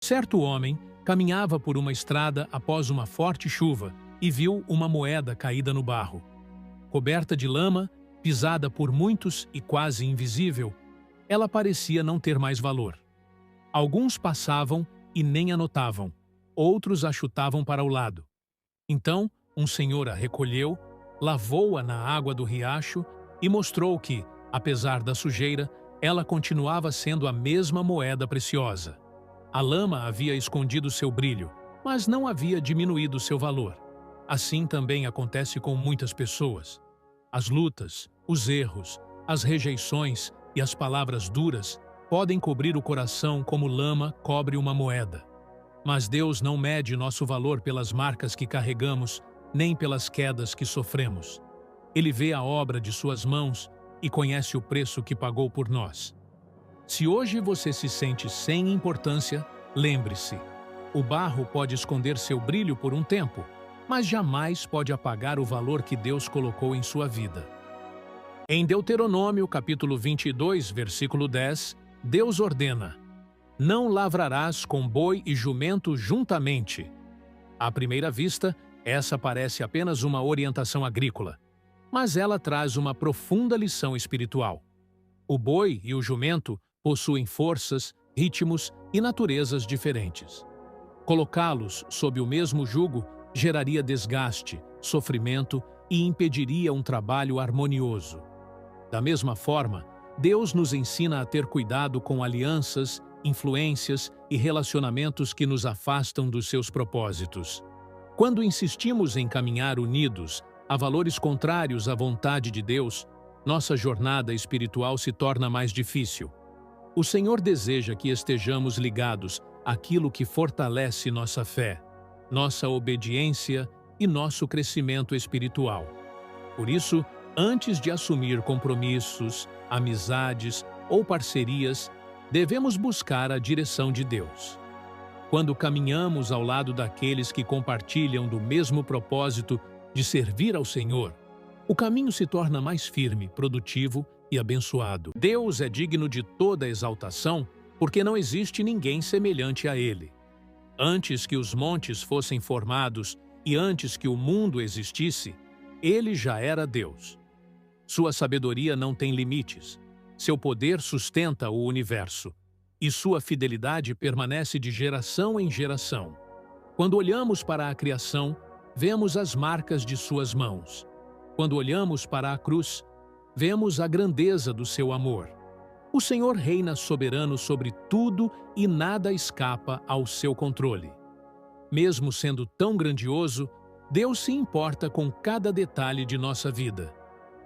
Certo homem caminhava por uma estrada após uma forte chuva e viu uma moeda caída no barro. Coberta de lama, pisada por muitos e quase invisível, ela parecia não ter mais valor. Alguns passavam e nem a notavam, outros a chutavam para o lado. Então, um senhor a recolheu, lavou-a na água do riacho e mostrou que, apesar da sujeira, ela continuava sendo a mesma moeda preciosa. A lama havia escondido seu brilho, mas não havia diminuído seu valor. Assim também acontece com muitas pessoas. As lutas, os erros, as rejeições e as palavras duras podem cobrir o coração como lama cobre uma moeda. Mas Deus não mede nosso valor pelas marcas que carregamos, nem pelas quedas que sofremos. Ele vê a obra de suas mãos e conhece o preço que pagou por nós. Se hoje você se sente sem importância, lembre-se, o barro pode esconder seu brilho por um tempo, mas jamais pode apagar o valor que Deus colocou em sua vida. Em Deuteronômio, capítulo 22, versículo 10, Deus ordena: "Não lavrarás com boi e jumento juntamente." À primeira vista, essa parece apenas uma orientação agrícola, mas ela traz uma profunda lição espiritual. O boi e o jumento possuem forças, ritmos e naturezas diferentes. Colocá-los sob o mesmo jugo geraria desgaste, sofrimento e impediria um trabalho harmonioso. Da mesma forma, Deus nos ensina a ter cuidado com alianças, influências e relacionamentos que nos afastam dos seus propósitos. Quando insistimos em caminhar unidos a valores contrários à vontade de Deus, nossa jornada espiritual se torna mais difícil. O Senhor deseja que estejamos ligados àquilo que fortalece nossa fé, nossa obediência e nosso crescimento espiritual. Por isso, antes de assumir compromissos, amizades ou parcerias, devemos buscar a direção de Deus. Quando caminhamos ao lado daqueles que compartilham do mesmo propósito de servir ao Senhor, o caminho se torna mais firme, produtivo e abençoado. Deus é digno de toda exaltação, porque não existe ninguém semelhante a Ele. Antes que os montes fossem formados e antes que o mundo existisse, Ele já era Deus. Sua sabedoria não tem limites. Seu poder sustenta o universo, e sua fidelidade permanece de geração em geração. Quando olhamos para a criação, vemos as marcas de suas mãos. Quando olhamos para a cruz, vemos a grandeza do seu amor. O Senhor reina soberano sobre tudo e nada escapa ao seu controle. Mesmo sendo tão grandioso, Deus se importa com cada detalhe de nossa vida.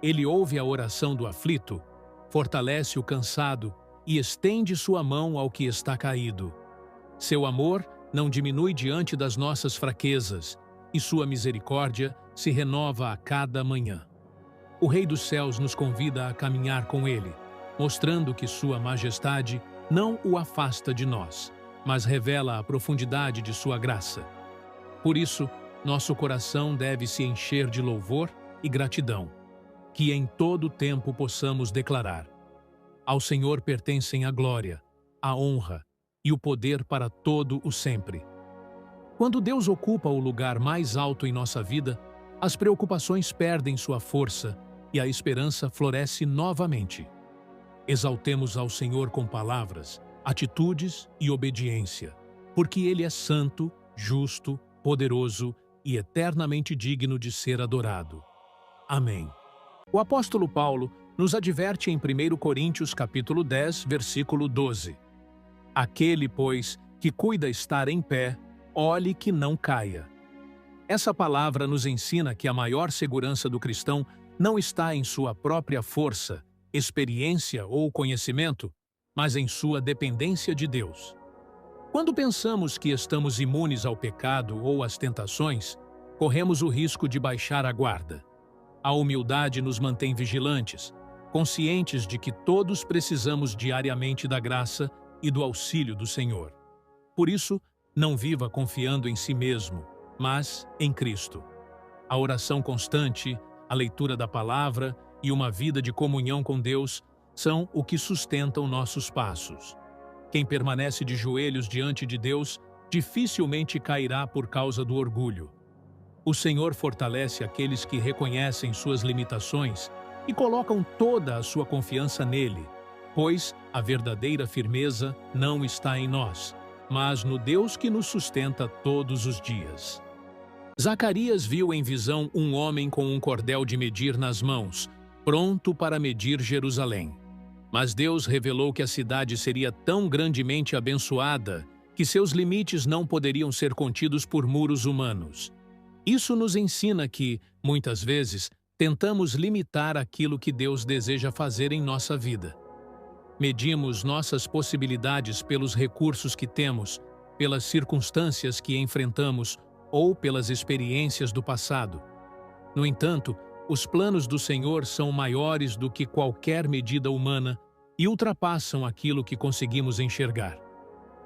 Ele ouve a oração do aflito, fortalece o cansado e estende sua mão ao que está caído. Seu amor não diminui diante das nossas fraquezas, e sua misericórdia se renova a cada manhã. O Rei dos Céus nos convida a caminhar com Ele, mostrando que sua majestade não o afasta de nós, mas revela a profundidade de sua graça. Por isso, nosso coração deve se encher de louvor e gratidão, que em todo tempo possamos declarar: ao Senhor pertencem a glória, a honra e o poder para todo o sempre. Quando Deus ocupa o lugar mais alto em nossa vida, as preocupações perdem sua força e a esperança floresce novamente. Exaltemos ao Senhor com palavras, atitudes e obediência, porque Ele é santo, justo, poderoso e eternamente digno de ser adorado. Amém. O apóstolo Paulo nos adverte em 1 Coríntios capítulo 10, versículo 12. Aquele, pois, que cuida estar em pé, olhe que não caia. Essa palavra nos ensina que a maior segurança do cristão não está em sua própria força, experiência ou conhecimento, mas em sua dependência de Deus. Quando pensamos que estamos imunes ao pecado ou às tentações, corremos o risco de baixar a guarda. A humildade nos mantém vigilantes, conscientes de que todos precisamos diariamente da graça e do auxílio do Senhor. Por isso, não viva confiando em si mesmo, mas em Cristo. A oração constante, a leitura da palavra e uma vida de comunhão com Deus são o que sustentam nossos passos. Quem permanece de joelhos diante de Deus dificilmente cairá por causa do orgulho. O Senhor fortalece aqueles que reconhecem suas limitações e colocam toda a sua confiança nele, pois a verdadeira firmeza não está em nós, mas no Deus que nos sustenta todos os dias. Zacarias viu em visão um homem com um cordel de medir nas mãos, pronto para medir Jerusalém. Mas Deus revelou que a cidade seria tão grandemente abençoada que seus limites não poderiam ser contidos por muros humanos. Isso nos ensina que, muitas vezes, tentamos limitar aquilo que Deus deseja fazer em nossa vida. Medimos nossas possibilidades pelos recursos que temos, pelas circunstâncias que enfrentamos ou pelas experiências do passado. No entanto, os planos do Senhor são maiores do que qualquer medida humana e ultrapassam aquilo que conseguimos enxergar.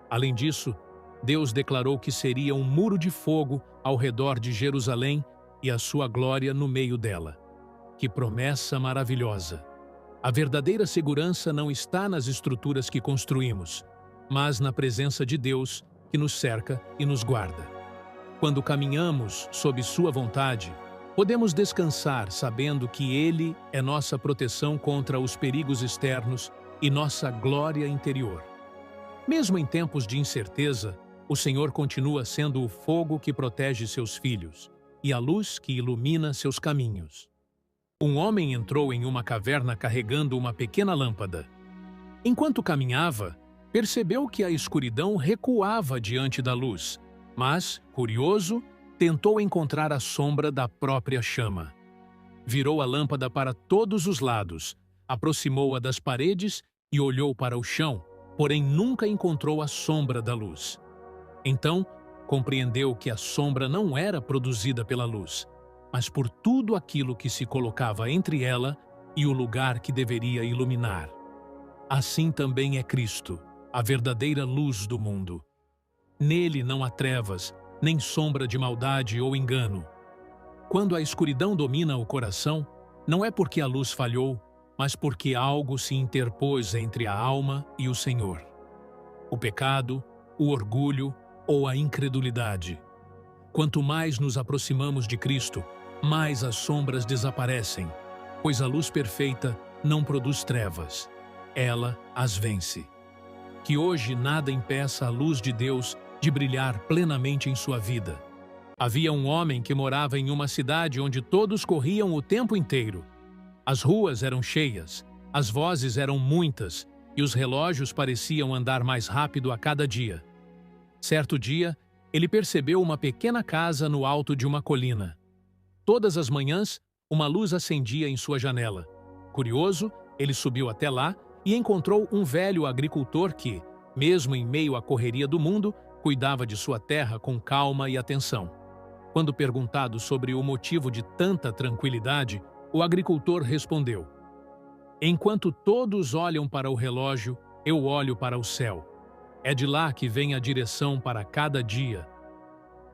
Além disso, Deus declarou que seria um muro de fogo ao redor de Jerusalém e a sua glória no meio dela. Que promessa maravilhosa! A verdadeira segurança não está nas estruturas que construímos, mas na presença de Deus que nos cerca e nos guarda. Quando caminhamos sob sua vontade, podemos descansar sabendo que Ele é nossa proteção contra os perigos externos e nossa glória interior. Mesmo em tempos de incerteza, o Senhor continua sendo o fogo que protege seus filhos e a luz que ilumina seus caminhos. Um homem entrou em uma caverna carregando uma pequena lâmpada. Enquanto caminhava, percebeu que a escuridão recuava diante da luz, mas, curioso, tentou encontrar a sombra da própria chama. Virou a lâmpada para todos os lados, aproximou-a das paredes e olhou para o chão, porém nunca encontrou a sombra da luz. Então, compreendeu que a sombra não era produzida pela luz, mas por tudo aquilo que se colocava entre ela e o lugar que deveria iluminar. Assim também é Cristo, a verdadeira luz do mundo. Nele não há trevas, nem sombra de maldade ou engano. Quando a escuridão domina o coração, não é porque a luz falhou, mas porque algo se interpôs entre a alma e o Senhor. O pecado, o orgulho ou a incredulidade. Quanto mais nos aproximamos de Cristo, mais as sombras desaparecem, pois a luz perfeita não produz trevas. Ela as vence. Que hoje nada impeça a luz de Deus de brilhar plenamente em sua vida. Havia um homem que morava em uma cidade onde todos corriam o tempo inteiro. As ruas eram cheias, as vozes eram muitas e os relógios pareciam andar mais rápido a cada dia. Certo dia, ele percebeu uma pequena casa no alto de uma colina. Todas as manhãs, uma luz acendia em sua janela. Curioso, ele subiu até lá e encontrou um velho agricultor que, mesmo em meio à correria do mundo, cuidava de sua terra com calma e atenção. Quando perguntado sobre o motivo de tanta tranquilidade, o agricultor respondeu: "Enquanto todos olham para o relógio, eu olho para o céu. É de lá que vem a direção para cada dia."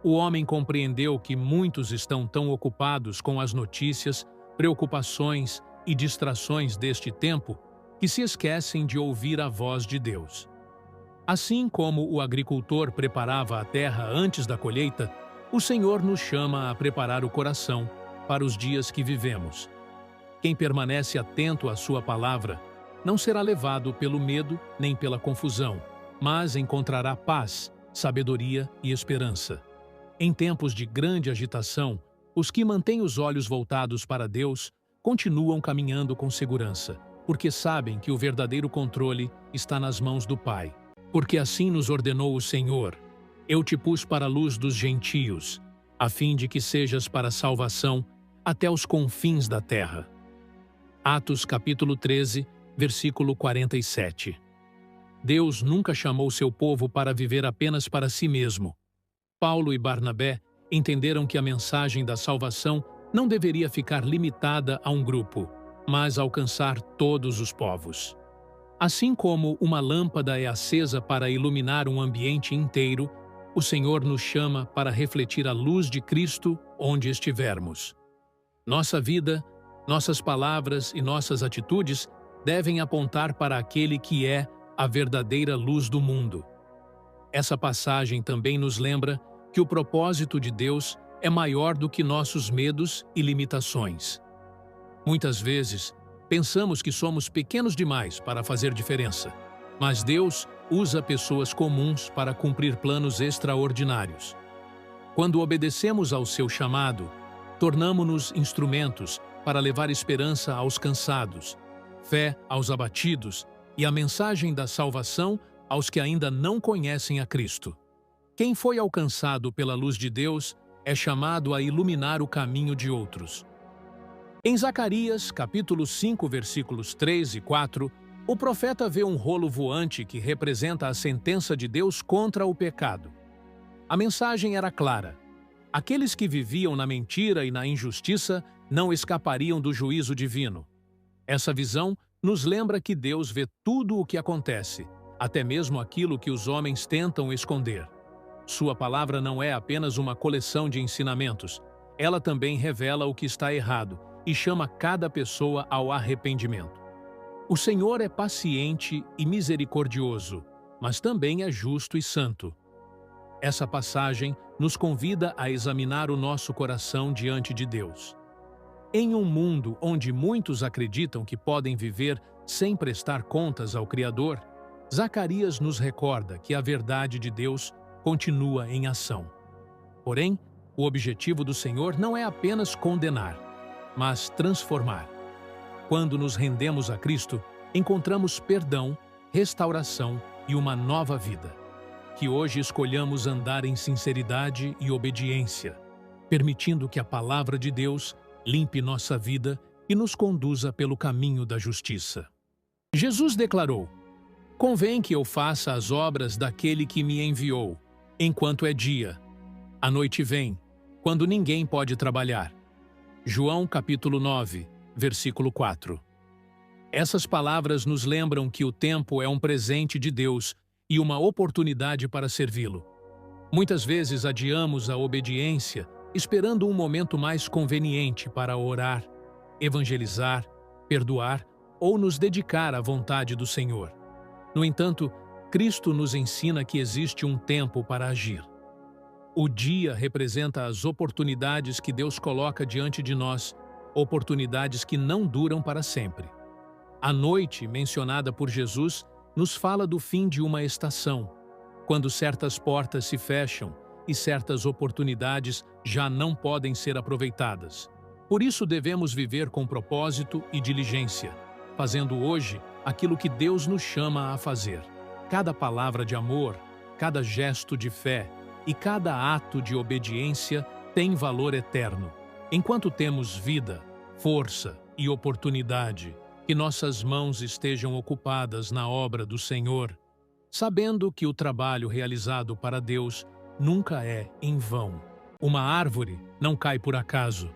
O homem compreendeu que muitos estão tão ocupados com as notícias, preocupações e distrações deste tempo que se esquecem de ouvir a voz de Deus. Assim como o agricultor preparava a terra antes da colheita, o Senhor nos chama a preparar o coração para os dias que vivemos. Quem permanece atento à sua palavra não será levado pelo medo nem pela confusão, mas encontrará paz, sabedoria e esperança. Em tempos de grande agitação, os que mantêm os olhos voltados para Deus continuam caminhando com segurança, porque sabem que o verdadeiro controle está nas mãos do Pai. Porque assim nos ordenou o Senhor: "Eu te pus para a luz dos gentios, a fim de que sejas para a salvação até os confins da terra." Atos capítulo 13, versículo 47. Deus nunca chamou seu povo para viver apenas para si mesmo. Paulo e Barnabé entenderam que a mensagem da salvação não deveria ficar limitada a um grupo, mas alcançar todos os povos. Assim como uma lâmpada é acesa para iluminar um ambiente inteiro, o Senhor nos chama para refletir a luz de Cristo onde estivermos. Nossa vida, nossas palavras e nossas atitudes devem apontar para aquele que é a verdadeira luz do mundo. Essa passagem também nos lembra que o propósito de Deus é maior do que nossos medos e limitações. Muitas vezes, pensamos que somos pequenos demais para fazer diferença, mas Deus usa pessoas comuns para cumprir planos extraordinários. Quando obedecemos ao seu chamado, tornamo-nos instrumentos para levar esperança aos cansados, fé aos abatidos e a mensagem da salvação aos que ainda não conhecem a Cristo. Quem foi alcançado pela luz de Deus é chamado a iluminar o caminho de outros. Em Zacarias, capítulo 5, versículos 3 e 4, o profeta vê um rolo voante que representa a sentença de Deus contra o pecado. A mensagem era clara: aqueles que viviam na mentira e na injustiça não escapariam do juízo divino. Essa visão nos lembra que Deus vê tudo o que acontece, até mesmo aquilo que os homens tentam esconder. Sua palavra não é apenas uma coleção de ensinamentos, ela também revela o que está errado e chama cada pessoa ao arrependimento. O Senhor é paciente e misericordioso, mas também é justo e santo. Essa passagem nos convida a examinar o nosso coração diante de Deus. Em um mundo onde muitos acreditam que podem viver sem prestar contas ao Criador, Zacarias nos recorda que a verdade de Deus continua em ação. Porém, o objetivo do Senhor não é apenas condenar, mas transformar. Quando nos rendemos a Cristo, encontramos perdão, restauração e uma nova vida. Que hoje escolhamos andar em sinceridade e obediência, permitindo que a palavra de Deus limpe nossa vida e nos conduza pelo caminho da justiça. Jesus declarou: "Convém que eu faça as obras daquele que me enviou, enquanto é dia. A noite vem, quando ninguém pode trabalhar." João capítulo 9, versículo 4. Essas palavras nos lembram que o tempo é um presente de Deus e uma oportunidade para servi-lo. Muitas vezes adiamos a obediência, esperando um momento mais conveniente para orar, evangelizar, perdoar ou nos dedicar à vontade do Senhor. No entanto, Cristo nos ensina que existe um tempo para agir. O dia representa as oportunidades que Deus coloca diante de nós, oportunidades que não duram para sempre. A noite, mencionada por Jesus, nos fala do fim de uma estação, quando certas portas se fecham e certas oportunidades já não podem ser aproveitadas. Por isso devemos viver com propósito e diligência, fazendo hoje aquilo que Deus nos chama a fazer. Cada palavra de amor, cada gesto de fé e cada ato de obediência tem valor eterno. Enquanto temos vida, força e oportunidade, que nossas mãos estejam ocupadas na obra do Senhor, sabendo que o trabalho realizado para Deus nunca é em vão. Uma árvore não cai por acaso.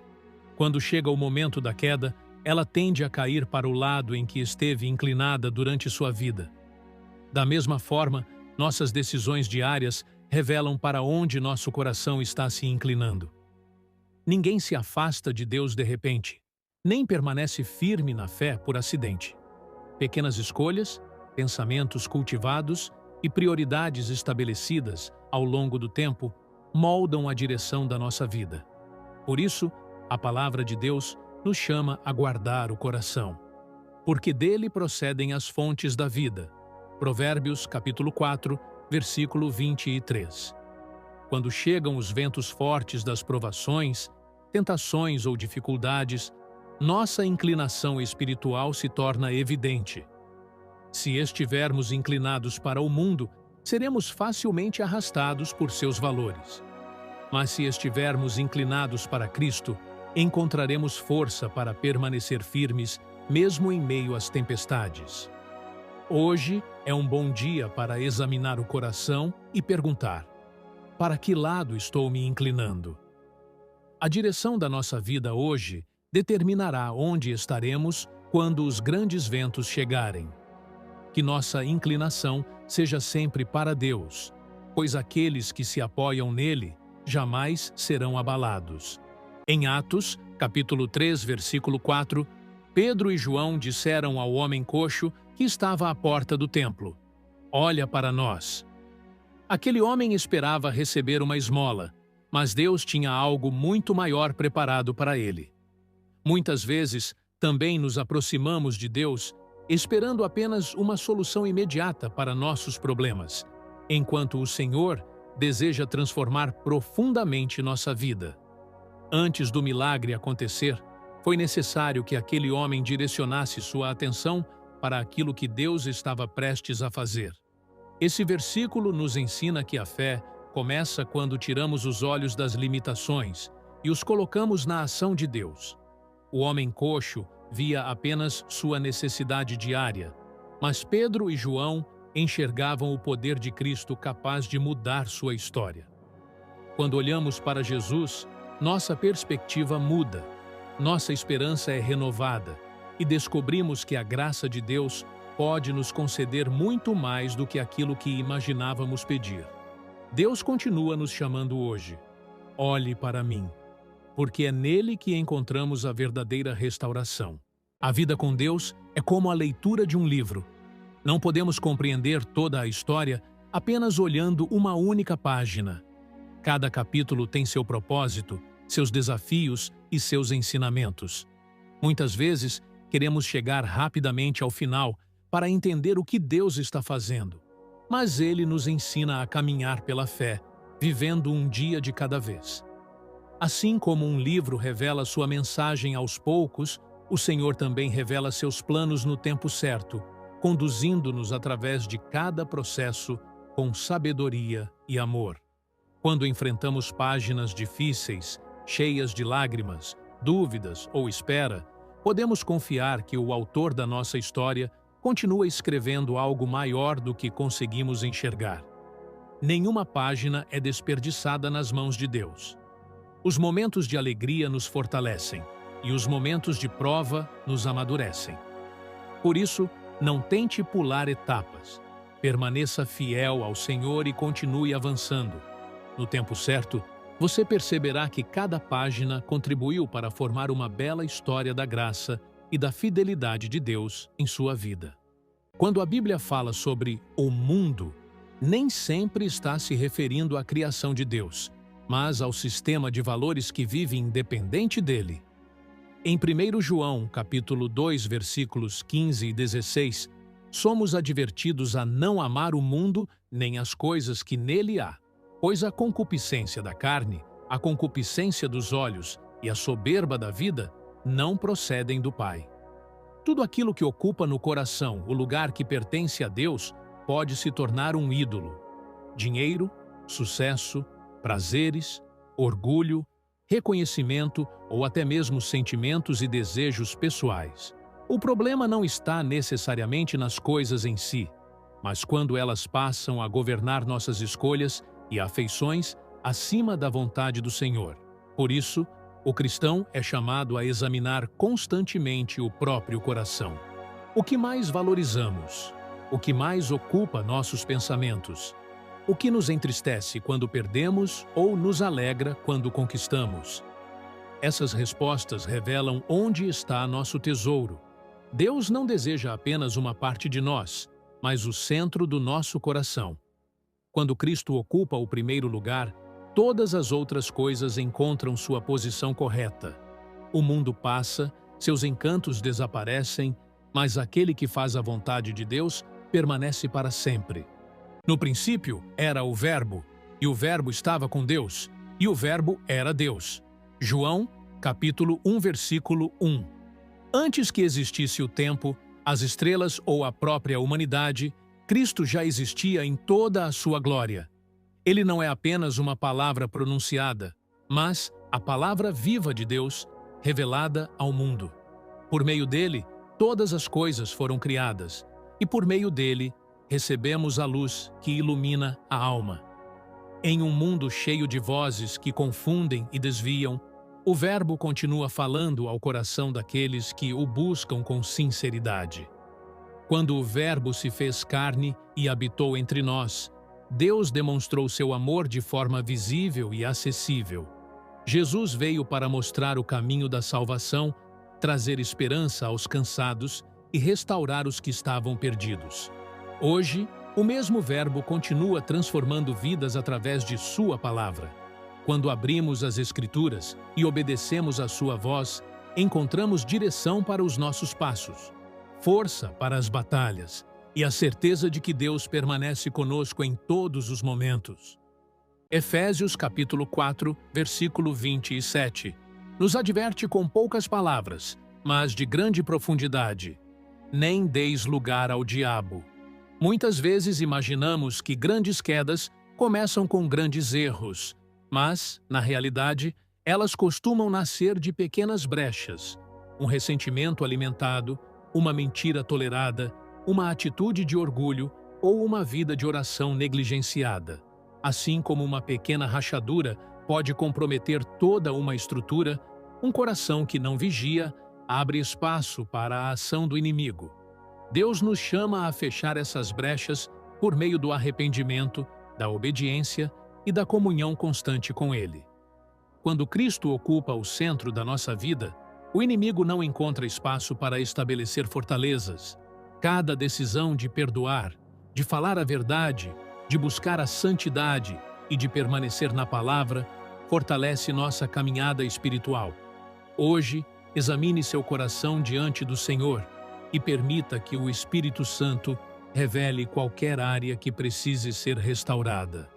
Quando chega o momento da queda, ela tende a cair para o lado em que esteve inclinada durante sua vida. Da mesma forma, nossas decisões diárias revelam para onde nosso coração está se inclinando. Ninguém se afasta de Deus de repente, nem permanece firme na fé por acidente. Pequenas escolhas, pensamentos cultivados e prioridades estabelecidas ao longo do tempo moldam a direção da nossa vida. Por isso, a palavra de Deus nos chama a guardar o coração, porque dele procedem as fontes da vida. Provérbios capítulo 4, versículo 23. Quando chegam os ventos fortes das provações, tentações ou dificuldades, nossa inclinação espiritual se torna evidente. Se estivermos inclinados para o mundo, seremos facilmente arrastados por seus valores. Mas se estivermos inclinados para Cristo, encontraremos força para permanecer firmes, mesmo em meio às tempestades. Hoje é um bom dia para examinar o coração e perguntar: para que lado estou me inclinando? A direção da nossa vida hoje determinará onde estaremos quando os grandes ventos chegarem. Que nossa inclinação seja sempre para Deus, pois aqueles que se apoiam nele jamais serão abalados. Em Atos, capítulo 3, versículo 4, Pedro e João disseram ao homem coxo que estava à porta do templo: olha para nós. Aquele homem esperava receber uma esmola, mas Deus tinha algo muito maior preparado para ele. Muitas vezes, também nos aproximamos de Deus esperando apenas uma solução imediata para nossos problemas, enquanto o Senhor deseja transformar profundamente nossa vida. Antes do milagre acontecer, foi necessário que aquele homem direcionasse sua atenção para aquilo que Deus estava prestes a fazer. Esse versículo nos ensina que a fé começa quando tiramos os olhos das limitações e os colocamos na ação de Deus. O homem coxo via apenas sua necessidade diária, mas Pedro e João enxergavam o poder de Cristo capaz de mudar sua história. Quando olhamos para Jesus, nossa perspectiva muda, nossa esperança é renovada e descobrimos que a graça de Deus pode nos conceder muito mais do que aquilo que imaginávamos pedir. Deus continua nos chamando hoje. Olhe para mim, porque é nele que encontramos a verdadeira restauração. A vida com Deus é como a leitura de um livro. Não podemos compreender toda a história apenas olhando uma única página. Cada capítulo tem seu propósito, seus desafios e seus ensinamentos. Muitas vezes, queremos chegar rapidamente ao final para entender o que Deus está fazendo. Mas Ele nos ensina a caminhar pela fé, vivendo um dia de cada vez. Assim como um livro revela sua mensagem aos poucos, o Senhor também revela seus planos no tempo certo, conduzindo-nos através de cada processo com sabedoria e amor. Quando enfrentamos páginas difíceis, cheias de lágrimas, dúvidas ou espera, podemos confiar que o autor da nossa história continua escrevendo algo maior do que conseguimos enxergar. Nenhuma página é desperdiçada nas mãos de Deus. Os momentos de alegria nos fortalecem e os momentos de prova nos amadurecem. Por isso, não tente pular etapas. Permaneça fiel ao Senhor e continue avançando. No tempo certo, você perceberá que cada página contribuiu para formar uma bela história da graça e da fidelidade de Deus em sua vida. Quando a Bíblia fala sobre o mundo, nem sempre está se referindo à criação de Deus, mas ao sistema de valores que vive independente dele. Em 1 João, capítulo 2, versículos 15 e 16, somos advertidos a não amar o mundo nem as coisas que nele há, pois a concupiscência da carne, a concupiscência dos olhos e a soberba da vida não procedem do Pai. Tudo aquilo que ocupa no coração o lugar que pertence a Deus pode se tornar um ídolo. Dinheiro, sucesso, prazeres, orgulho, reconhecimento ou até mesmo sentimentos e desejos pessoais. O problema não está necessariamente nas coisas em si, mas quando elas passam a governar nossas escolhas e afeições acima da vontade do Senhor. Por isso, o cristão é chamado a examinar constantemente o próprio coração. O que mais valorizamos? O que mais ocupa nossos pensamentos? O que nos entristece quando perdemos ou nos alegra quando conquistamos? Essas respostas revelam onde está nosso tesouro. Deus não deseja apenas uma parte de nós, mas o centro do nosso coração. Quando Cristo ocupa o primeiro lugar, todas as outras coisas encontram sua posição correta. O mundo passa, seus encantos desaparecem, mas aquele que faz a vontade de Deus permanece para sempre. No princípio era o Verbo, e o Verbo estava com Deus, e o Verbo era Deus. João, capítulo 1, versículo 1. Antes que existisse o tempo, as estrelas ou a própria humanidade, Cristo já existia em toda a sua glória. Ele não é apenas uma palavra pronunciada, mas a palavra viva de Deus, revelada ao mundo. Por meio dele, todas as coisas foram criadas, e por meio dele, recebemos a luz que ilumina a alma. Em um mundo cheio de vozes que confundem e desviam, o Verbo continua falando ao coração daqueles que o buscam com sinceridade. Quando o Verbo se fez carne e habitou entre nós, Deus demonstrou seu amor de forma visível e acessível. Jesus veio para mostrar o caminho da salvação, trazer esperança aos cansados e restaurar os que estavam perdidos. Hoje, O mesmo Verbo continua transformando vidas através de Sua palavra. Quando abrimos as Escrituras e obedecemos a Sua voz, encontramos direção para os nossos passos, força para as batalhas e a certeza de que Deus permanece conosco em todos os momentos. Efésios capítulo 4, versículo 27, nos adverte com poucas palavras, mas de grande profundidade: nem deis lugar ao diabo. Muitas vezes imaginamos que grandes quedas começam com grandes erros, mas, na realidade, elas costumam nascer de pequenas brechas, um ressentimento alimentado, uma mentira tolerada, uma atitude de orgulho ou uma vida de oração negligenciada. Assim como uma pequena rachadura pode comprometer toda uma estrutura, um coração que não vigia abre espaço para a ação do inimigo. Deus nos chama a fechar essas brechas por meio do arrependimento, da obediência e da comunhão constante com Ele. Quando Cristo ocupa o centro da nossa vida, o inimigo não encontra espaço para estabelecer fortalezas. Cada decisão de perdoar, de falar a verdade, de buscar a santidade e de permanecer na palavra fortalece nossa caminhada espiritual. Hoje, examine seu coração diante do Senhor e permita que o Espírito Santo revele qualquer área que precise ser restaurada.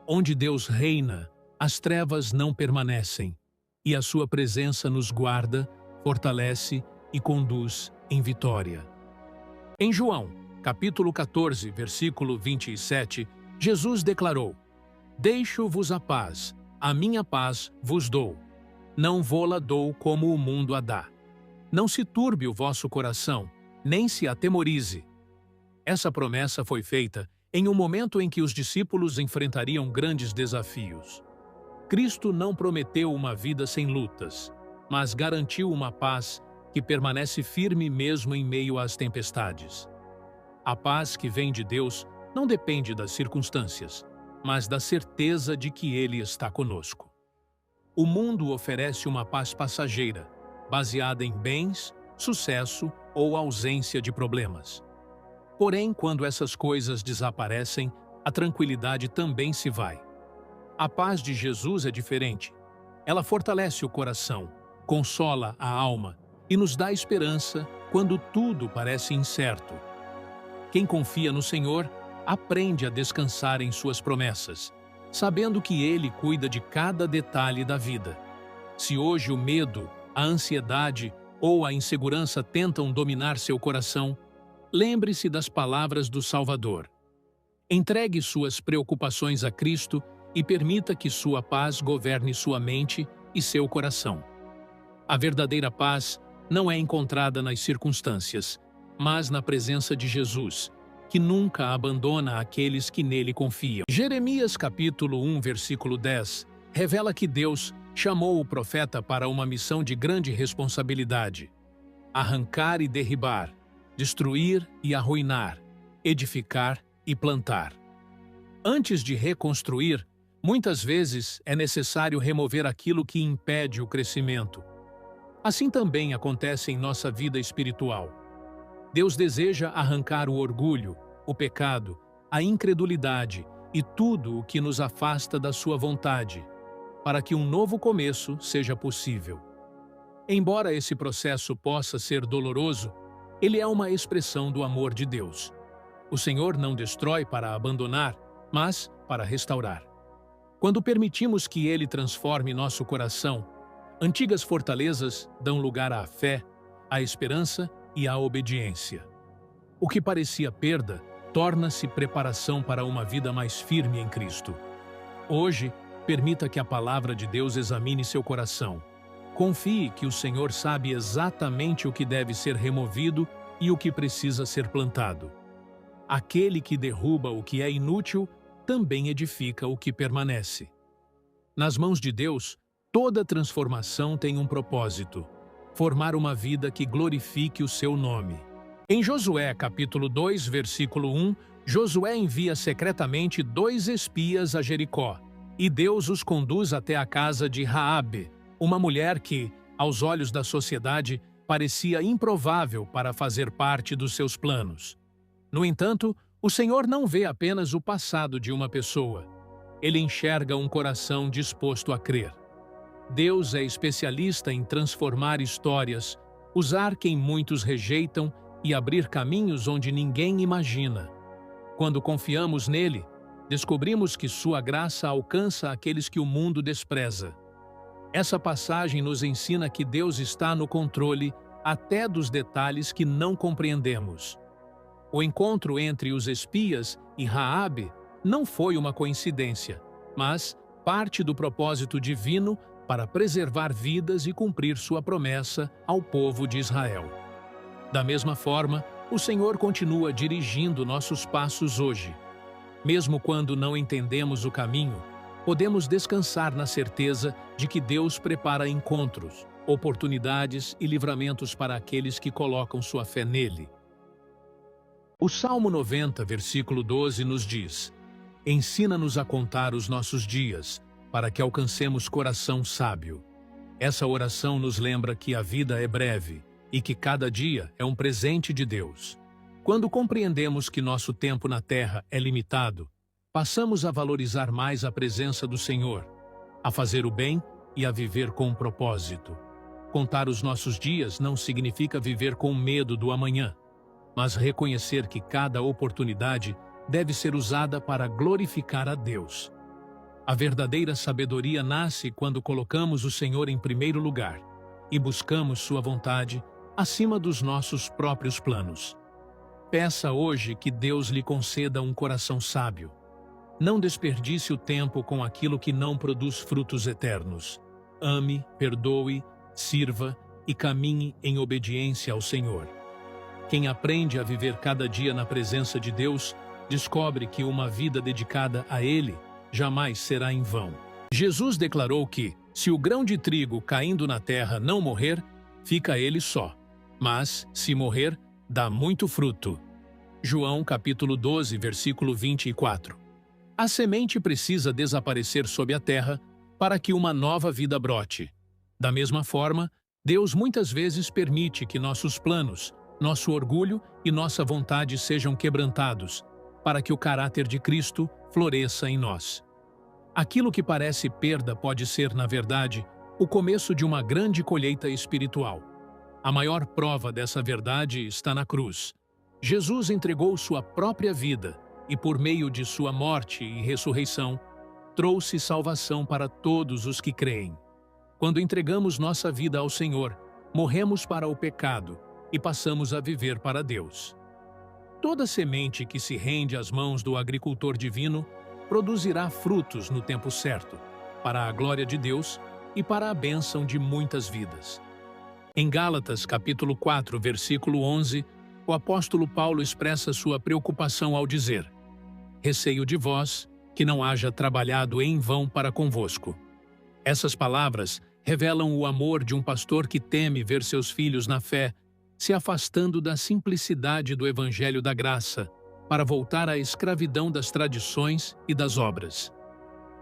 Onde Deus reina, as trevas não permanecem, e a sua presença nos guarda, fortalece e conduz em vitória. Em João, capítulo 14, versículo 27, Jesus declarou: Deixo-vos a paz, a minha paz vos dou. Não vô-la dou como o mundo a dá. Não se turbe o vosso coração, nem se atemorize. Essa promessa foi feita em um momento em que os discípulos enfrentariam grandes desafios. Cristo não prometeu uma vida sem lutas, mas garantiu uma paz que permanece firme mesmo em meio às tempestades. A paz que vem de Deus não depende das circunstâncias, mas da certeza de que Ele está conosco. O mundo oferece uma paz passageira, baseada em bens, sucesso ou ausência de problemas. Porém, quando essas coisas desaparecem, a tranquilidade também se vai. A paz de Jesus é diferente. Ela fortalece o coração, consola a alma e nos dá esperança quando tudo parece incerto. Quem confia no Senhor aprende a descansar em suas promessas, sabendo que Ele cuida de cada detalhe da vida. Se hoje o medo, a ansiedade ou a insegurança tentam dominar seu coração, lembre-se das palavras do Salvador. Entregue suas preocupações a Cristo e permita que sua paz governe sua mente e seu coração. A verdadeira paz não é encontrada nas circunstâncias, mas na presença de Jesus, que nunca abandona aqueles que nele confiam. Jeremias capítulo 1, versículo 10, revela que Deus chamou o profeta para uma missão de grande responsabilidade: arrancar e derribar, destruir e arruinar, edificar e plantar. Antes de reconstruir, muitas vezes é necessário remover aquilo que impede o crescimento. Assim também acontece em nossa vida espiritual. Deus deseja arrancar o orgulho, o pecado, a incredulidade e tudo o que nos afasta da sua vontade, para que um novo começo seja possível. Embora esse processo possa ser doloroso, ele é uma expressão do amor de Deus. O Senhor não destrói para abandonar, mas para restaurar. Quando permitimos que Ele transforme nosso coração, antigas fortalezas dão lugar à fé, à esperança e à obediência. O que parecia perda torna-se preparação para uma vida mais firme em Cristo. Hoje, permita que a palavra de Deus examine seu coração. Confie que o Senhor sabe exatamente o que deve ser removido e o que precisa ser plantado. Aquele que derruba o que é inútil também edifica o que permanece. Nas mãos de Deus, toda transformação tem um propósito: formar uma vida que glorifique o seu nome. Em Josué, capítulo 2, versículo 1, Josué envia secretamente 2 espias a Jericó, e Deus os conduz até a casa de Raabe, uma mulher que, aos olhos da sociedade, parecia improvável para fazer parte dos seus planos. No entanto, O Senhor não vê apenas o passado de uma pessoa. Ele enxerga um coração disposto a crer. Deus é especialista em transformar histórias, usar quem muitos rejeitam e abrir caminhos onde ninguém imagina. Quando confiamos nele, descobrimos que sua graça alcança aqueles que o mundo despreza. Essa passagem nos ensina que Deus está no controle até dos detalhes que não compreendemos. O encontro entre os espias e Raabe não foi uma coincidência, mas parte do propósito divino para preservar vidas e cumprir sua promessa ao povo de Israel. Da mesma forma, o Senhor continua dirigindo nossos passos hoje. Mesmo quando não entendemos o caminho, podemos descansar na certeza de que Deus prepara encontros, oportunidades e livramentos para aqueles que colocam sua fé nele. O Salmo 90, versículo 12, nos diz: Ensina-nos a contar os nossos dias, para que alcancemos coração sábio. Essa oração nos lembra que a vida é breve e que cada dia é um presente de Deus. Quando compreendemos que nosso tempo na terra é limitado, passamos a valorizar mais a presença do Senhor, a fazer o bem e a viver com um propósito. Contar os nossos dias não significa viver com medo do amanhã, mas reconhecer que cada oportunidade deve ser usada para glorificar a Deus. A verdadeira sabedoria nasce quando colocamos o Senhor em primeiro lugar e buscamos sua vontade acima dos nossos próprios planos. Peça hoje que Deus lhe conceda um coração sábio. Não desperdice o tempo com aquilo que não produz frutos eternos. Ame, perdoe, sirva e caminhe em obediência ao Senhor. Quem aprende a viver cada dia na presença de Deus, descobre que uma vida dedicada a Ele jamais será em vão. Jesus declarou que, se o grão de trigo caindo na terra não morrer, fica ele só. Mas, se morrer, dá muito fruto. João capítulo 12, versículo 24. A semente precisa desaparecer sob a terra para que uma nova vida brote. Da mesma forma, Deus muitas vezes permite que nossos planos, nosso orgulho e nossa vontade sejam quebrantados, para que o caráter de Cristo floresça em nós. Aquilo que parece perda pode ser, na verdade, o começo de uma grande colheita espiritual. A maior prova dessa verdade está na cruz. Jesus entregou sua própria vida e, por meio de sua morte e ressurreição, trouxe salvação para todos os que creem. Quando entregamos nossa vida ao Senhor, morremos para o pecado e passamos a viver para Deus. Toda semente que se rende às mãos do agricultor divino produzirá frutos no tempo certo, para a glória de Deus e para a bênção de muitas vidas. Em Gálatas, capítulo 4, versículo 11, o apóstolo Paulo expressa sua preocupação ao dizer: Receio de vós que não haja trabalhado em vão para convosco. Essas palavras revelam o amor de um pastor que teme ver seus filhos na fé se afastando da simplicidade do Evangelho da Graça para voltar à escravidão das tradições e das obras.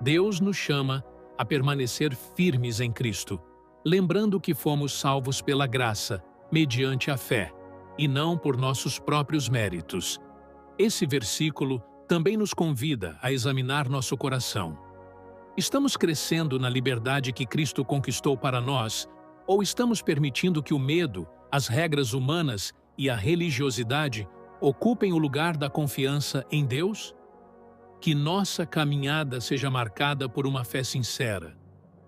Deus nos chama a permanecer firmes em Cristo, lembrando que fomos salvos pela graça, mediante a fé, e não por nossos próprios méritos. Esse versículo também nos convida a examinar nosso coração. Estamos crescendo na liberdade que Cristo conquistou para nós, ou estamos permitindo que o medo, as regras humanas e a religiosidade ocupem o lugar da confiança em Deus? Que nossa caminhada seja marcada por uma fé sincera,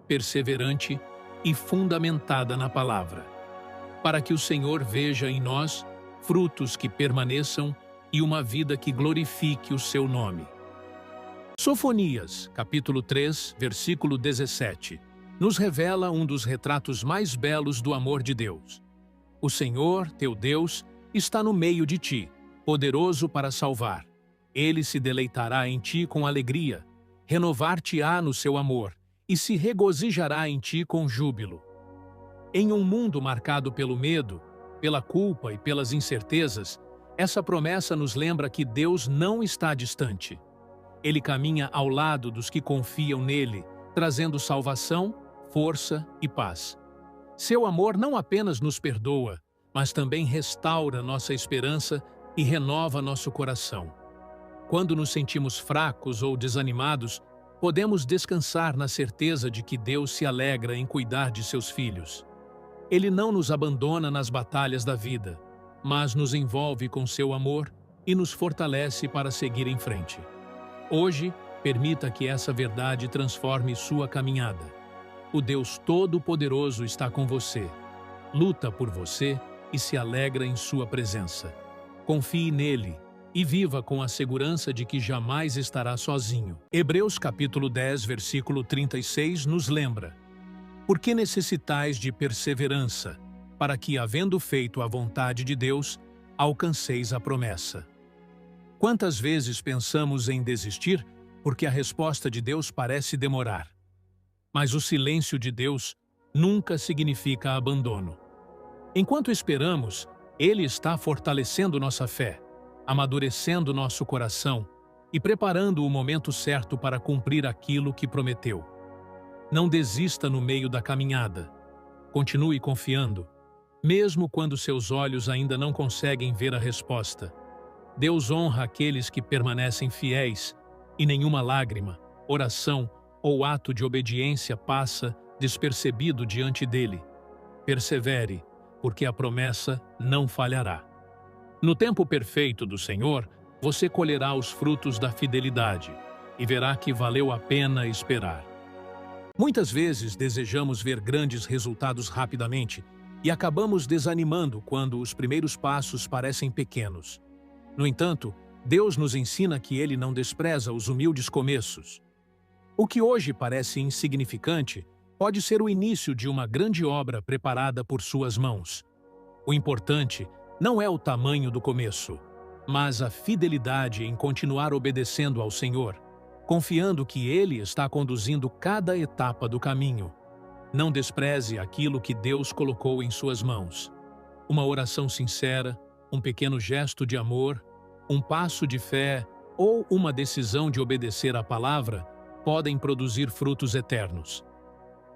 perseverante e fundamentada na palavra, para que o Senhor veja em nós frutos que permaneçam e uma vida que glorifique o seu nome. Sofonias, capítulo 3, versículo 17, nos revela um dos retratos mais belos do amor de Deus. O Senhor, teu Deus, está no meio de ti, poderoso para salvar. Ele se deleitará em ti com alegria, renovar-te-á no seu amor, e se regozijará em ti com júbilo. Em um mundo marcado pelo medo, pela culpa e pelas incertezas, essa promessa nos lembra que Deus não está distante. Ele caminha ao lado dos que confiam nele, trazendo salvação, força e paz. Seu amor não apenas nos perdoa, mas também restaura nossa esperança e renova nosso coração. Quando nos sentimos fracos ou desanimados, podemos descansar na certeza de que Deus se alegra em cuidar de seus filhos. Ele não nos abandona nas batalhas da vida, mas nos envolve com seu amor e nos fortalece para seguir em frente. Hoje, permita que essa verdade transforme sua caminhada. O Deus Todo-Poderoso está com você, luta por você e se alegra em sua presença. Confie nele e viva com a segurança de que jamais estará sozinho. Hebreus capítulo 10, versículo 36 nos lembra: porque necessitais de perseverança, para que, havendo feito a vontade de Deus, alcanceis a promessa. Quantas vezes pensamos em desistir porque a resposta de Deus parece demorar? Mas o silêncio de Deus nunca significa abandono. Enquanto esperamos, Ele está fortalecendo nossa fé, amadurecendo nosso coração e preparando o momento certo para cumprir aquilo que prometeu. Não desista no meio da caminhada. Continue confiando, mesmo quando seus olhos ainda não conseguem ver a resposta. Deus honra aqueles que permanecem fiéis, e nenhuma lágrima, oração ou ato de obediência passa despercebido diante dele. Persevere, porque a promessa não falhará. No tempo perfeito do Senhor, você colherá os frutos da fidelidade e verá que valeu a pena esperar. Muitas vezes desejamos ver grandes resultados rapidamente e acabamos desanimando quando os primeiros passos parecem pequenos. No entanto, Deus nos ensina que Ele não despreza os humildes começos. O que hoje parece insignificante pode ser o início de uma grande obra preparada por suas mãos. O importante não é o tamanho do começo, mas a fidelidade em continuar obedecendo ao Senhor, confiando que Ele está conduzindo cada etapa do caminho. Não despreze aquilo que Deus colocou em suas mãos. Uma oração sincera, um pequeno gesto de amor, um passo de fé ou uma decisão de obedecer à palavra podem produzir frutos eternos.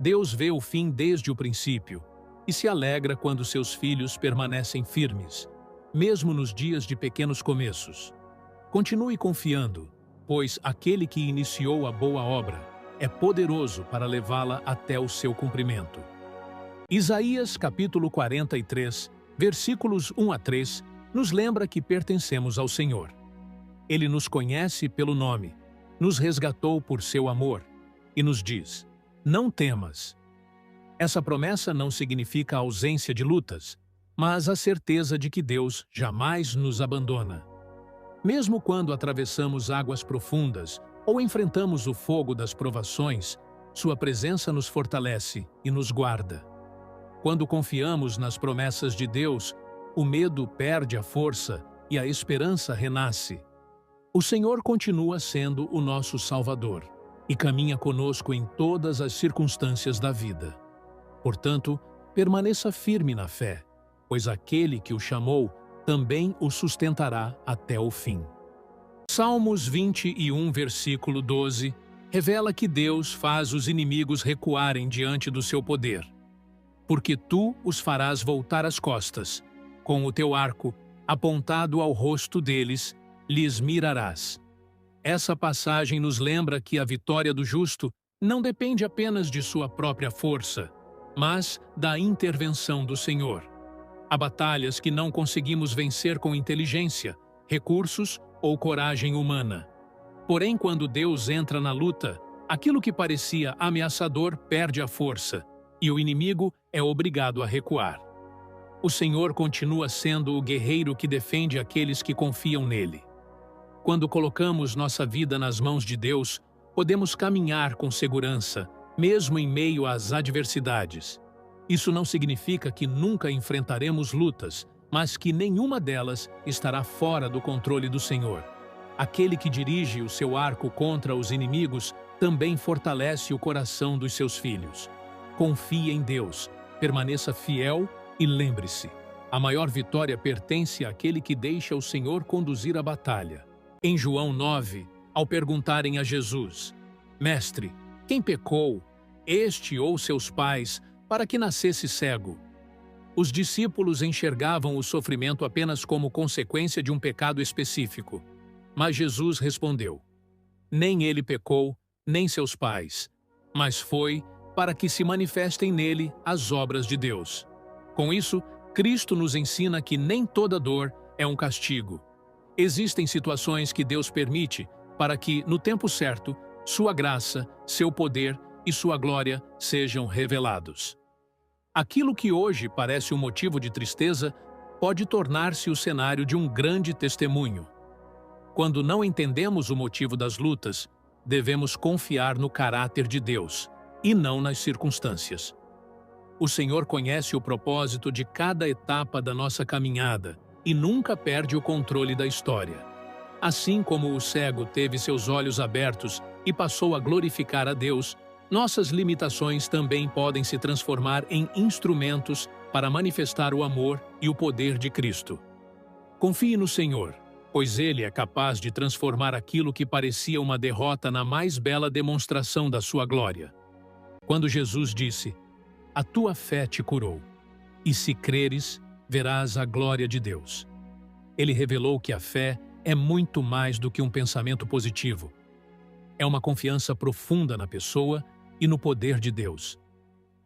Deus vê o fim desde o princípio e se alegra quando seus filhos permanecem firmes, mesmo nos dias de pequenos começos. Continue confiando, pois aquele que iniciou a boa obra é poderoso para levá-la até o seu cumprimento. Isaías capítulo 43, versículos 1 a 3, nos lembra que pertencemos ao Senhor. Ele nos conhece pelo nome, nos resgatou por seu amor e nos diz: não temas. Essa promessa não significa a ausência de lutas, mas a certeza de que Deus jamais nos abandona. Mesmo quando atravessamos águas profundas ou enfrentamos o fogo das provações, sua presença nos fortalece e nos guarda. Quando confiamos nas promessas de Deus, o medo perde a força e a esperança renasce. O Senhor continua sendo o nosso Salvador e caminha conosco em todas as circunstâncias da vida. Portanto, permaneça firme na fé, pois aquele que o chamou também o sustentará até o fim. Salmos 21, versículo 12, revela que Deus faz os inimigos recuarem diante do seu poder. Porque tu os farás voltar as costas, com o teu arco, apontado ao rosto deles, lhes mirarás. Essa passagem nos lembra que a vitória do justo não depende apenas de sua própria força, mas da intervenção do Senhor. Há batalhas que não conseguimos vencer com inteligência, recursos ou coragem humana. Porém, quando Deus entra na luta, aquilo que parecia ameaçador perde a força, e o inimigo é obrigado a recuar. O Senhor continua sendo o guerreiro que defende aqueles que confiam nele. Quando colocamos nossa vida nas mãos de Deus, podemos caminhar com segurança, mesmo em meio às adversidades. Isso não significa que nunca enfrentaremos lutas, mas que nenhuma delas estará fora do controle do Senhor. Aquele que dirige o seu arco contra os inimigos também fortalece o coração dos seus filhos. Confie em Deus, permaneça fiel e lembre-se, a maior vitória pertence àquele que deixa o Senhor conduzir a batalha. Em João 9, ao perguntarem a Jesus: Mestre, quem pecou, este ou seus pais, para que nascesse cego? Os discípulos enxergavam o sofrimento apenas como consequência de um pecado específico. Mas Jesus respondeu: Nem ele pecou, nem seus pais, mas foi para que se manifestem nele as obras de Deus. Com isso, Cristo nos ensina que nem toda dor é um castigo. Existem situações que Deus permite para que, no tempo certo, sua graça, seu poder e sua glória sejam revelados. Aquilo que hoje parece um motivo de tristeza pode tornar-se o cenário de um grande testemunho. Quando não entendemos o motivo das lutas, devemos confiar no caráter de Deus e não nas circunstâncias. O Senhor conhece o propósito de cada etapa da nossa caminhada e nunca perde o controle da história. Assim como o cego teve seus olhos abertos e passou a glorificar a Deus, nossas limitações também podem se transformar em instrumentos para manifestar o amor e o poder de Cristo. Confie no Senhor, pois Ele é capaz de transformar aquilo que parecia uma derrota na mais bela demonstração da sua glória. Quando Jesus disse: A tua fé te curou, e se creres, verás a glória de Deus. Ele revelou que a fé é muito mais do que um pensamento positivo. É uma confiança profunda na pessoa e no poder de Deus.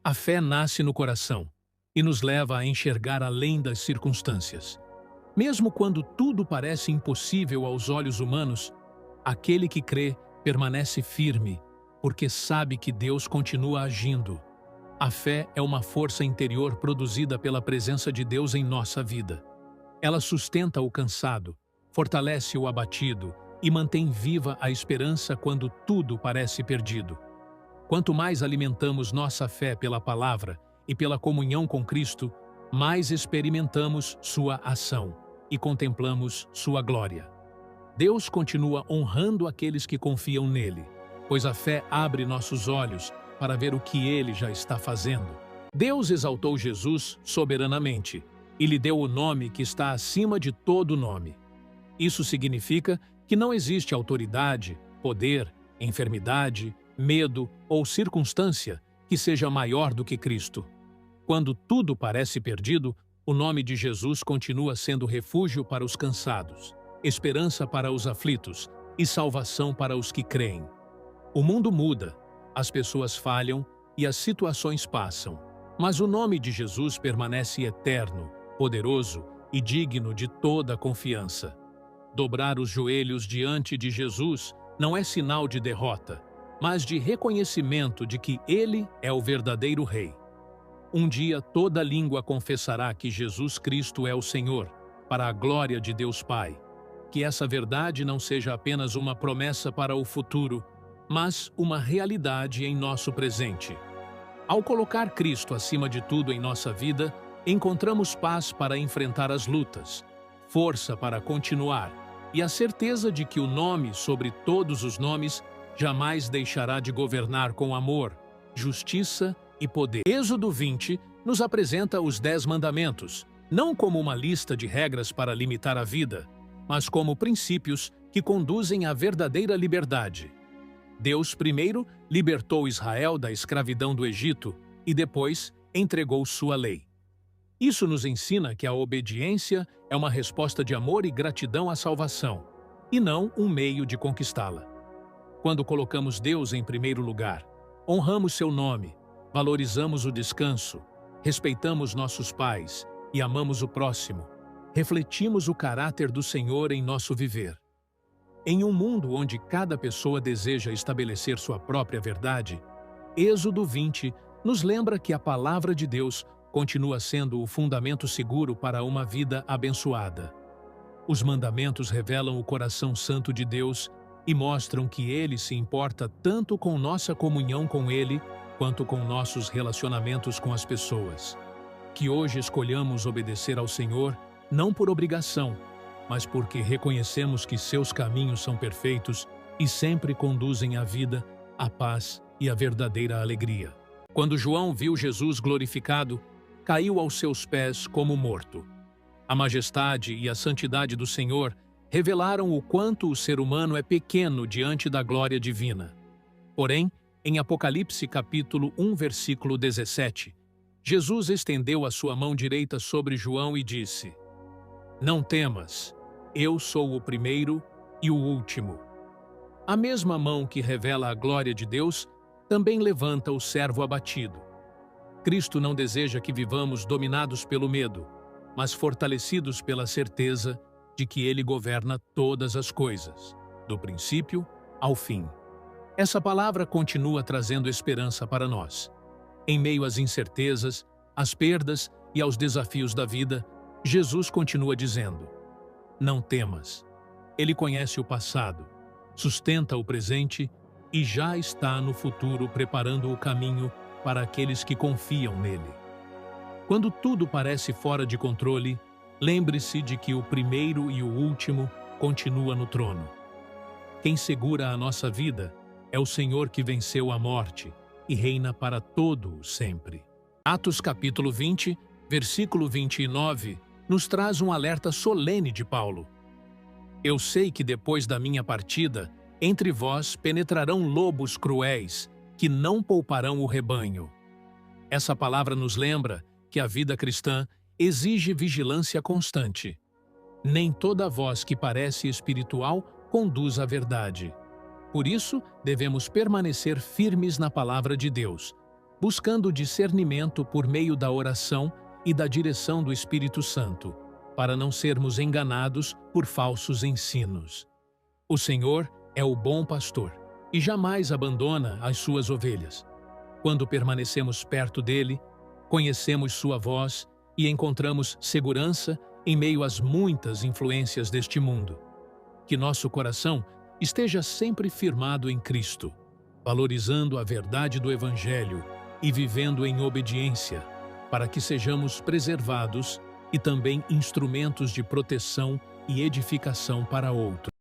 A fé nasce no coração e nos leva a enxergar além das circunstâncias. Mesmo quando tudo parece impossível aos olhos humanos, aquele que crê permanece firme, porque sabe que Deus continua agindo. A fé é uma força interior produzida pela presença de Deus em nossa vida. Ela sustenta o cansado, fortalece o abatido e mantém viva a esperança quando tudo parece perdido. Quanto mais alimentamos nossa fé pela palavra e pela comunhão com Cristo, mais experimentamos sua ação e contemplamos sua glória. Deus continua honrando aqueles que confiam nele, pois a fé abre nossos olhos para ver o que ele já está fazendo. Deus exaltou Jesus soberanamente e lhe deu o nome que está acima de todo nome. Isso significa que não existe autoridade, poder, enfermidade, medo ou circunstância que seja maior do que Cristo. Quando tudo parece perdido, o nome de Jesus continua sendo refúgio para os cansados, esperança para os aflitos e salvação para os que creem. O mundo muda, as pessoas falham e as situações passam, mas o nome de Jesus permanece eterno, poderoso e digno de toda confiança. Dobrar os joelhos diante de Jesus não é sinal de derrota, mas de reconhecimento de que Ele é o verdadeiro Rei. Um dia toda língua confessará que Jesus Cristo é o Senhor, para a glória de Deus Pai. Que essa verdade não seja apenas uma promessa para o futuro, mas uma realidade em nosso presente. Ao colocar Cristo acima de tudo em nossa vida, encontramos paz para enfrentar as lutas, força para continuar e a certeza de que o nome sobre todos os nomes jamais deixará de governar com amor, justiça e poder. Êxodo 20 nos apresenta os 10 mandamentos, não como uma lista de regras para limitar a vida, mas como princípios que conduzem à verdadeira liberdade. Deus primeiro libertou Israel da escravidão do Egito e depois entregou sua lei. Isso nos ensina que a obediência é uma resposta de amor e gratidão à salvação, e não um meio de conquistá-la. Quando colocamos Deus em primeiro lugar, honramos seu nome, valorizamos o descanso, respeitamos nossos pais e amamos o próximo, refletimos o caráter do Senhor em nosso viver. Em um mundo onde cada pessoa deseja estabelecer sua própria verdade, Êxodo 20 nos lembra que a palavra de Deus continua sendo o fundamento seguro para uma vida abençoada. Os mandamentos revelam o coração santo de Deus e mostram que Ele se importa tanto com nossa comunhão com Ele, quanto com nossos relacionamentos com as pessoas. Que hoje escolhamos obedecer ao Senhor, não por obrigação, mas porque reconhecemos que seus caminhos são perfeitos e sempre conduzem à vida, à paz e à verdadeira alegria. Quando João viu Jesus glorificado, caiu aos seus pés como morto. A majestade e a santidade do Senhor revelaram o quanto o ser humano é pequeno diante da glória divina. Porém, em Apocalipse capítulo 1, versículo 17, Jesus estendeu a sua mão direita sobre João e disse: Não temas, eu sou o primeiro e o último. A mesma mão que revela a glória de Deus também levanta o servo abatido. Cristo não deseja que vivamos dominados pelo medo, mas fortalecidos pela certeza de que Ele governa todas as coisas, do princípio ao fim. Essa palavra continua trazendo esperança para nós. Em meio às incertezas, às perdas e aos desafios da vida, Jesus continua dizendo: não temas. Ele conhece o passado, sustenta o presente e já está no futuro preparando o caminho para aqueles que confiam nele. Quando tudo parece fora de controle, lembre-se de que o primeiro e o último continua no trono. Quem segura a nossa vida é o Senhor que venceu a morte e reina para todo o sempre. Atos capítulo 20, versículo 29, nos traz um alerta solene de Paulo. Eu sei que depois da minha partida, entre vós penetrarão lobos cruéis, que não pouparão o rebanho. Essa palavra nos lembra que a vida cristã exige vigilância constante. Nem toda voz que parece espiritual conduz à verdade. Por isso, devemos permanecer firmes na palavra de Deus, buscando discernimento por meio da oração e da direção do Espírito Santo, para não sermos enganados por falsos ensinos. O Senhor é o bom pastor e jamais abandona as suas ovelhas. Quando permanecemos perto dele, conhecemos sua voz e encontramos segurança em meio às muitas influências deste mundo. Que nosso coração esteja sempre firmado em Cristo, valorizando a verdade do Evangelho e vivendo em obediência, para que sejamos preservados e também instrumentos de proteção e edificação para outros.